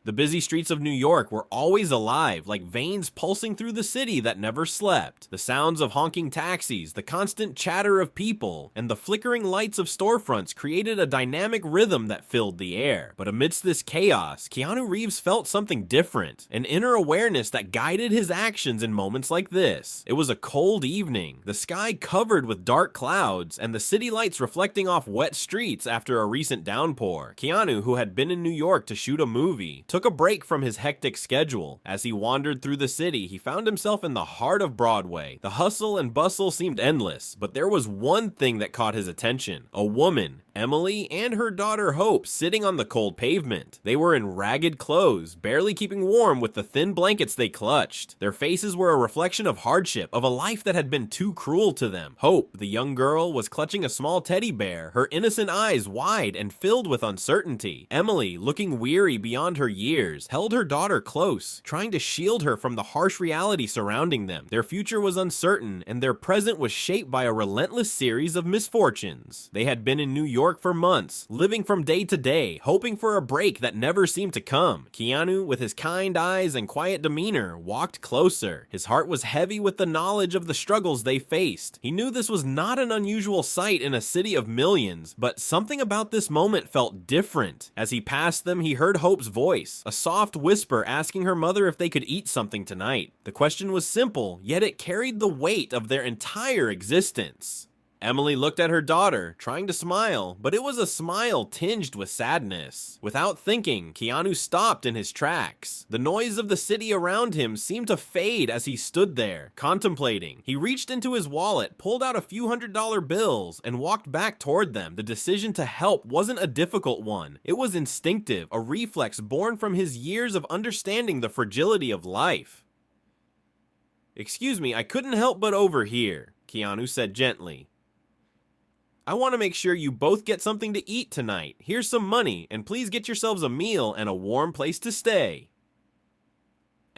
The busy streets of New York were always alive, like veins pulsing through the city that never slept. The sounds of honking taxis, the constant chatter of people, and the flickering lights of storefronts created a dynamic rhythm that filled the air. But amidst this chaos, Keanu Reeves felt something different, an inner awareness that guided his actions in moments like this. It was a cold evening, the sky covered with dark clouds, and the city lights reflecting off wet streets after a recent downpour. Keanu, who had been in New York to shoot a movie, took a break from his hectic schedule. As he wandered through the city, he found himself in the heart of Broadway. The hustle and bustle seemed endless, but there was one thing that caught his attention: a woman, Emily, and her daughter Hope sitting on the cold pavement. They were in ragged clothes, barely keeping warm with the thin blankets they clutched. Their faces were a reflection of hardship, of a life that had been too cruel to them. Hope, the young girl, was clutching a small teddy bear, her innocent eyes wide and filled with uncertainty. Emily, looking weary beyond her years, held her daughter close, trying to shield her from the harsh reality surrounding them. Their future was uncertain, and their present was shaped by a relentless series of misfortunes. They had been in New York for months, living from day to day, hoping for a break that never seemed to come. Keanu, with his kind eyes and quiet demeanor, walked closer. His heart was heavy with the knowledge of the struggles they faced. He knew this was not an unusual sight in a city of millions, but something about this moment felt different. As he passed them, he heard Hope's voice, a soft whisper asking her mother if they could eat something tonight. The question was simple, yet it carried the weight of their entire existence. Emily looked at her daughter, trying to smile, but it was a smile tinged with sadness. Without thinking, Keanu stopped in his tracks. The noise of the city around him seemed to fade as he stood there, contemplating. He reached into his wallet, pulled out a few $100 bills, and walked back toward them. The decision to help wasn't a difficult one. It was instinctive, a reflex born from his years of understanding the fragility of life. "Excuse me, I couldn't help but overhear," Keanu said gently. "I want to make sure you both get something to eat tonight. Here's some money, and please get yourselves a meal and a warm place to stay."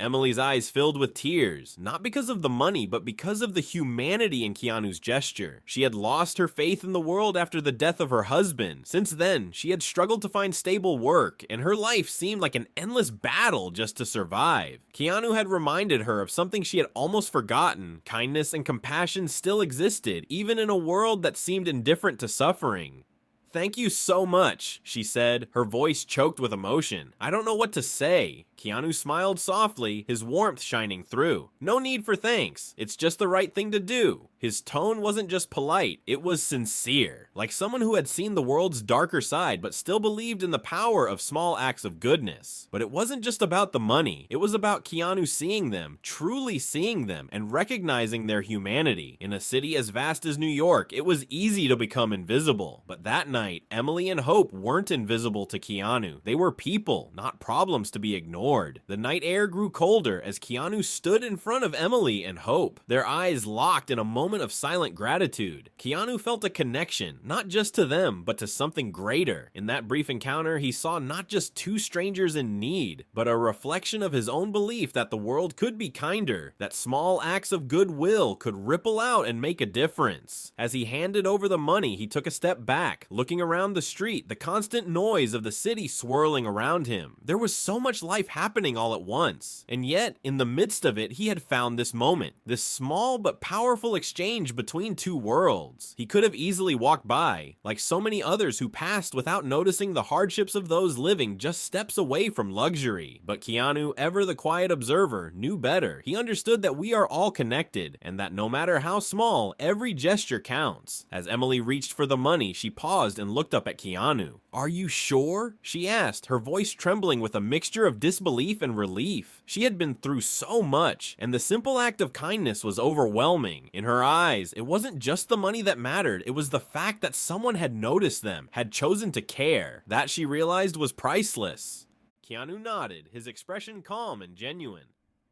Emily's eyes filled with tears, not because of the money, but because of the humanity in Keanu's gesture. She had lost her faith in the world after the death of her husband. Since then, she had struggled to find stable work, and her life seemed like an endless battle just to survive. Keanu had reminded her of something she had almost forgotten. Kindness and compassion still existed, even in a world that seemed indifferent to suffering. "Thank you so much," she said, her voice choked with emotion. "I don't know what to say." Keanu smiled softly, his warmth shining through. "No need for thanks. It's just the right thing to do." His tone wasn't just polite, it was sincere, like someone who had seen the world's darker side but still believed in the power of small acts of goodness. But it wasn't just about the money, it was about Keanu seeing them, truly seeing them, and recognizing their humanity. In a city as vast as New York, it was easy to become invisible, but that night, Emily and Hope weren't invisible to Keanu. They were people, not problems to be ignored. The night air grew colder as Keanu stood in front of Emily and Hope, their eyes locked in a moment of silent gratitude. Keanu felt a connection, not just to them, but to something greater. In that brief encounter, he saw not just two strangers in need, but a reflection of his own belief that the world could be kinder, that small acts of goodwill could ripple out and make a difference. As he handed over the money, he took a step back, looking around the street, the constant noise of the city swirling around him. There was so much life happening all at once, and yet, in the midst of it, he had found this moment, this small but powerful exchange between two worlds. He could have easily walked by, like so many others who passed without noticing the hardships of those living just steps away from luxury. But Keanu, ever the quiet observer, knew better. He understood that we are all connected, and that no matter how small, every gesture counts. As Emily reached for the money, she paused and looked up at Keanu. "Are you sure?" she asked, her voice trembling with a mixture of disbelief and relief. She had been through so much, and the simple act of kindness was overwhelming. In her eyes, it wasn't just the money that mattered, it was the fact that someone had noticed them, had chosen to care. That, she realized, was priceless. Keanu nodded, his expression calm and genuine.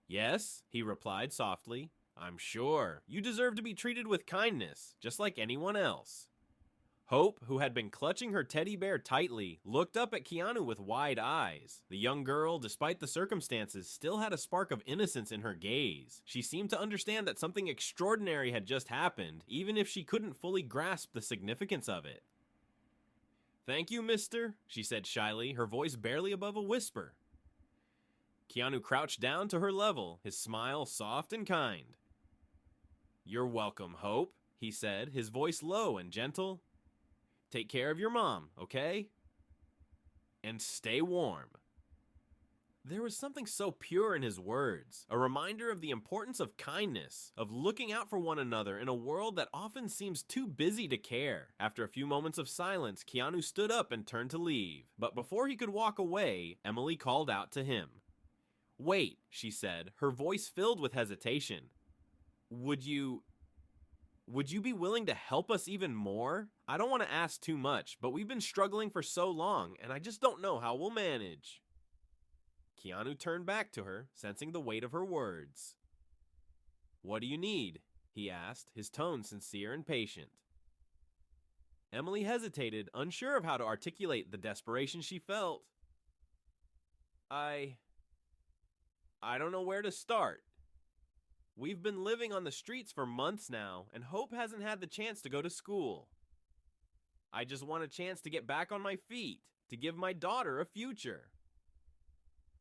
"Yes," he replied softly. "I'm sure. You deserve to be treated with kindness, just like anyone else." Hope, who had been clutching her teddy bear tightly, looked up at Keanu with wide eyes. The young girl, despite the circumstances, still had a spark of innocence in her gaze. She seemed to understand that something extraordinary had just happened, even if she couldn't fully grasp the significance of it. "Thank you, mister," she said shyly, her voice barely above a whisper. Keanu crouched down to her level, his smile soft and kind. "You're welcome, Hope," he said, his voice low and gentle. "Take care of your mom, okay? And stay warm." There was something so pure in his words, a reminder of the importance of kindness, of looking out for one another in a world that often seems too busy to care. After a few moments of silence, Keanu stood up and turned to leave. But before he could walk away, Emily called out to him. "Wait," she said, her voice filled with hesitation. Would you be willing to help us even more? I don't want to ask too much, but we've been struggling for so long, and I just don't know how we'll manage." Keanu turned back to her, sensing the weight of her words. "What do you need?" he asked, his tone sincere and patient. Emily hesitated, unsure of how to articulate the desperation she felt. I don't know where to start. We've been living on the streets for months now, and Hope hasn't had the chance to go to school. I just want a chance to get back on my feet, to give my daughter a future."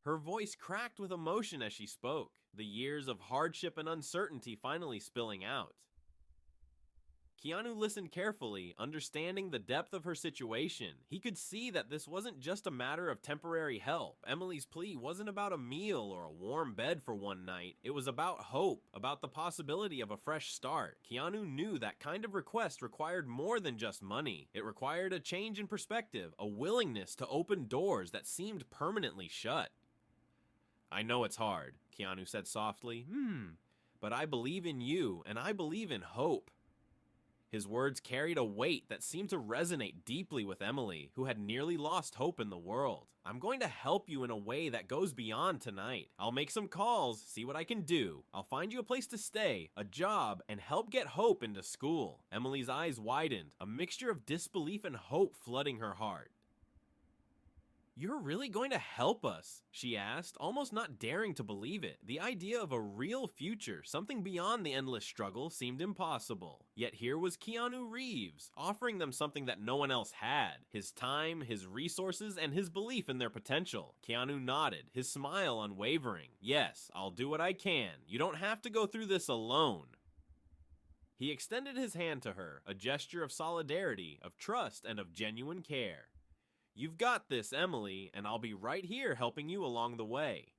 Her voice cracked with emotion as she spoke, the years of hardship and uncertainty finally spilling out. Keanu listened carefully, understanding the depth of her situation. He could see that this wasn't just a matter of temporary help. Emily's plea wasn't about a meal or a warm bed for one night. It was about hope, about the possibility of a fresh start. Keanu knew that kind of request required more than just money. It required a change in perspective, a willingness to open doors that seemed permanently shut. "I know it's hard," Keanu said softly. But I believe in you, and I believe in hope." His words carried a weight that seemed to resonate deeply with Emily, who had nearly lost hope in the world. "I'm going to help you in a way that goes beyond tonight. I'll make some calls, see what I can do. I'll find you a place to stay, a job, and help get Hope into school." Emily's eyes widened, a mixture of disbelief and hope flooding her heart. "You're really going to help us?" she asked, almost not daring to believe it. The idea of a real future, something beyond the endless struggle, seemed impossible. Yet here was Keanu Reeves, offering them something that no one else had. His time, his resources, and his belief in their potential. Keanu nodded, his smile unwavering. "Yes, I'll do what I can. You don't have to go through this alone." He extended his hand to her, a gesture of solidarity, of trust, and of genuine care. "You've got this, Emily, and I'll be right here helping you along the way."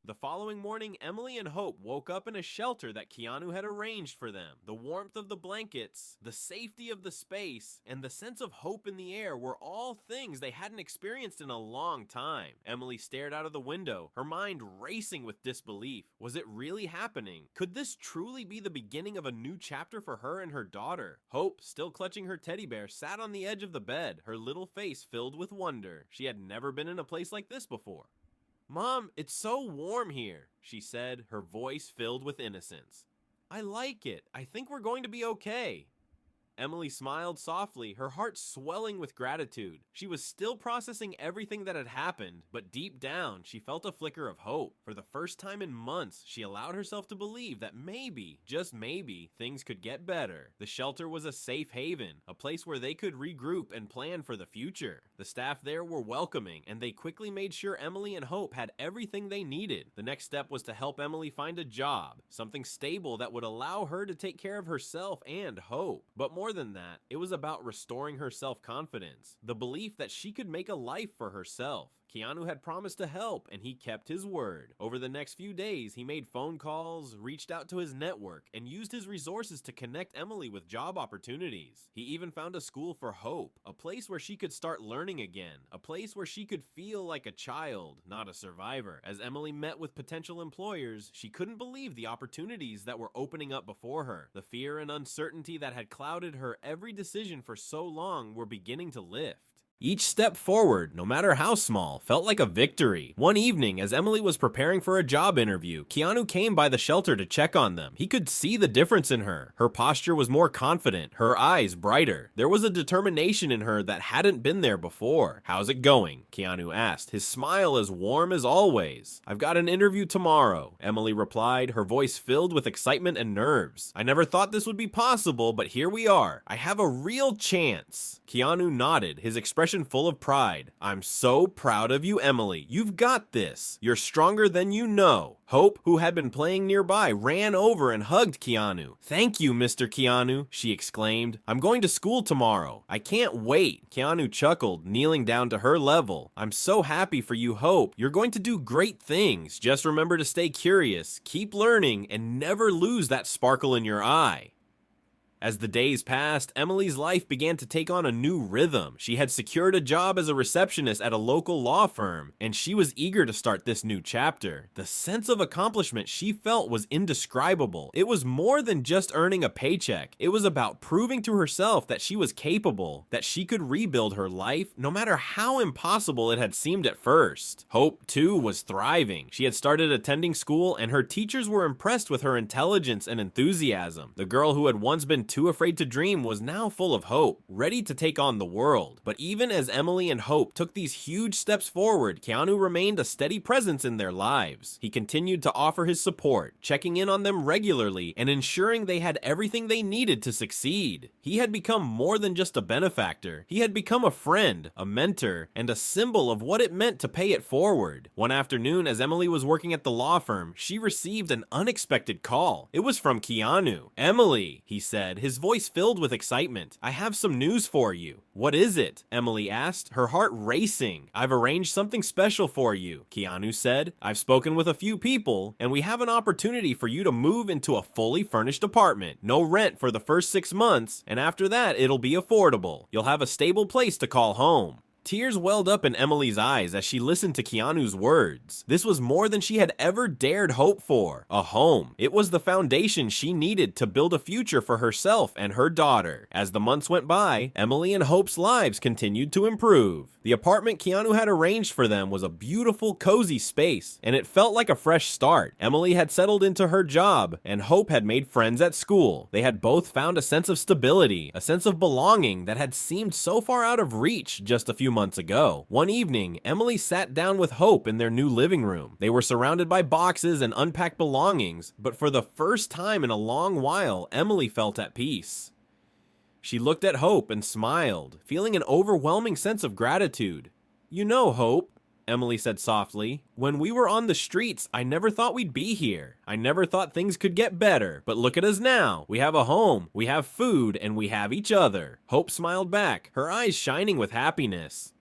The following morning, Emily and Hope woke up in a shelter that Keanu had arranged for them. The warmth of the blankets, the safety of the space, and the sense of hope in the air were all things they hadn't experienced in a long time. Emily stared out of the window, her mind racing with disbelief. Was it really happening? Could this truly be the beginning of a new chapter for her and her daughter? Hope, still clutching her teddy bear, sat on the edge of the bed, her little face filled with wonder. She had never been in a place like this before. "Mom, it's so warm here," she said, her voice filled with innocence. "I like it. I think we're going to be okay." Emily smiled softly, her heart swelling with gratitude. She was still processing everything that had happened, but deep down, she felt a flicker of hope. For the first time in months, she allowed herself to believe that maybe, just maybe, things could get better. The shelter was a safe haven, a place where they could regroup and plan for the future. The staff there were welcoming, and they quickly made sure Emily and Hope had everything they needed. The next step was to help Emily find a job, something stable that would allow her to take care of herself and Hope. But more than that, it was about restoring her self-confidence, the belief that she could make a life for herself. Keanu had promised to help, and he kept his word. Over the next few days, he made phone calls, reached out to his network, and used his resources to connect Emily with job opportunities. He even found a school for Hope, a place where she could start learning again, a place where she could feel like a child, not a survivor. As Emily met with potential employers, she couldn't believe the opportunities that were opening up before her. The fear and uncertainty that had clouded her every decision for so long were beginning to lift. Each step forward, no matter how small, felt like a victory. One evening, as Emily was preparing for a job interview, Keanu came by the shelter to check on them. He could see the difference in her. Her posture was more confident, her eyes brighter. There was a determination in her that hadn't been there before. "How's it going?" Keanu asked, his smile as warm as always. "I've got an interview tomorrow," Emily replied, her voice filled with excitement and nerves. "I never thought this would be possible, but here we are. I have a real chance." Keanu nodded, his expression expression full of pride. "I'm so proud of you, Emily. You've got this. You're stronger than you know." Hope, who had been playing nearby, ran over and hugged Keanu. "Thank you, Mr. Keanu," she exclaimed. "I'm going to school tomorrow. I can't wait." Keanu chuckled, kneeling down to her level. "I'm so happy for you, Hope. You're going to do great things. Just remember to stay curious, keep learning, and never lose that sparkle in your eye." As the days passed, Emily's life began to take on a new rhythm. She had secured a job as a receptionist at a local law firm, and she was eager to start this new chapter. The sense of accomplishment she felt was indescribable. It was more than just earning a paycheck. It was about proving to herself that she was capable, that she could rebuild her life, no matter how impossible it had seemed at first. Hope, too, was thriving. She had started attending school, and her teachers were impressed with her intelligence and enthusiasm. The girl who had once been too afraid to dream was now full of hope, ready to take on the world. But even as Emily and Hope took these huge steps forward, Keanu remained a steady presence in their lives. He continued to offer his support, checking in on them regularly and ensuring they had everything they needed to succeed. He had become more than just a benefactor. He had become a friend, a mentor, and a symbol of what it meant to pay it forward. One afternoon, as Emily was working at the law firm, she received an unexpected call. It was from Keanu. "Emily," he said, his voice filled with excitement, "I have some news for you." "What is it?" Emily asked, her heart racing. "I've arranged something special for you," Keanu said. "I've spoken with a few people, and we have an opportunity for you to move into a fully furnished apartment. No rent for the first 6 months, and after that, it'll be affordable. You'll have a stable place to call home." Tears welled up in Emily's eyes as she listened to Keanu's words. This was more than she had ever dared hope for. A home. It was the foundation she needed to build a future for herself and her daughter. As the months went by, Emily and Hope's lives continued to improve. The apartment Keanu had arranged for them was a beautiful, cozy space, and it felt like a fresh start. Emily had settled into her job, and Hope had made friends at school. They had both found a sense of stability, a sense of belonging that had seemed so far out of reach just a few months ago. One evening, Emily sat down with Hope in their new living room. They were surrounded by boxes and unpacked belongings, but for the first time in a long while, Emily felt at peace. She looked at Hope and smiled, feeling an overwhelming sense of gratitude. "You know, Hope," Emily said softly, "when we were on the streets, I never thought we'd be here. I never thought things could get better, but look at us now. We have a home, we have food, and we have each other." Hope smiled back, her eyes shining with happiness.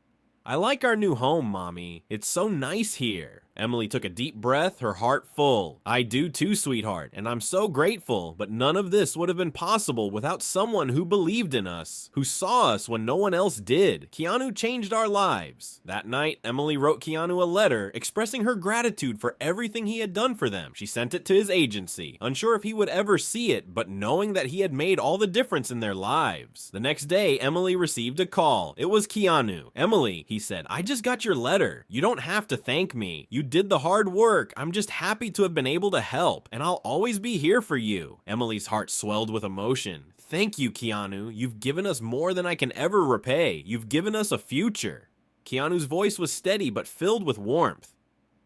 "I like our new home, Mommy. It's so nice here." Emily took a deep breath, her heart full. "I do too, sweetheart, and I'm so grateful, but none of this would have been possible without someone who believed in us, who saw us when no one else did. Keanu changed our lives." That night, Emily wrote Keanu a letter expressing her gratitude for everything he had done for them. She sent it to his agency, unsure if he would ever see it, but knowing that he had made all the difference in their lives. The next day, Emily received a call. It was Keanu. "Emily," he said, "I just got your letter. You don't have to thank me. You did the hard work. I'm just happy to have been able to help, and I'll always be here for you." Emily's heart swelled with emotion. "Thank you, Keanu. You've given us more than I can ever repay. You've given us a future." Keanu's voice was steady but filled with warmth.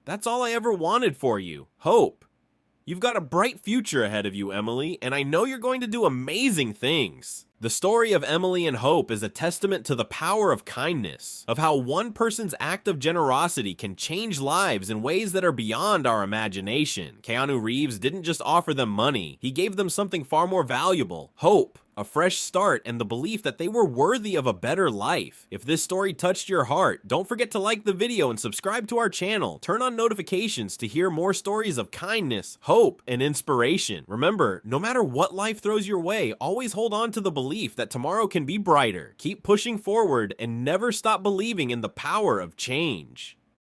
"That's all I ever wanted for you. Hope. You've got a bright future ahead of you, Emily, and I know you're going to do amazing things." The story of Emily and Hope is a testament to the power of kindness, of how one person's act of generosity can change lives in ways that are beyond our imagination. Keanu Reeves didn't just offer them money, he gave them something far more valuable: hope, a fresh start, and the belief that they were worthy of a better life. If this story touched your heart, don't forget to like the video and subscribe to our channel. Turn on notifications to hear more stories of kindness, hope, and inspiration. Remember, no matter what life throws your way, always hold on to the belief that tomorrow can be brighter. Keep pushing forward and never stop believing in the power of change.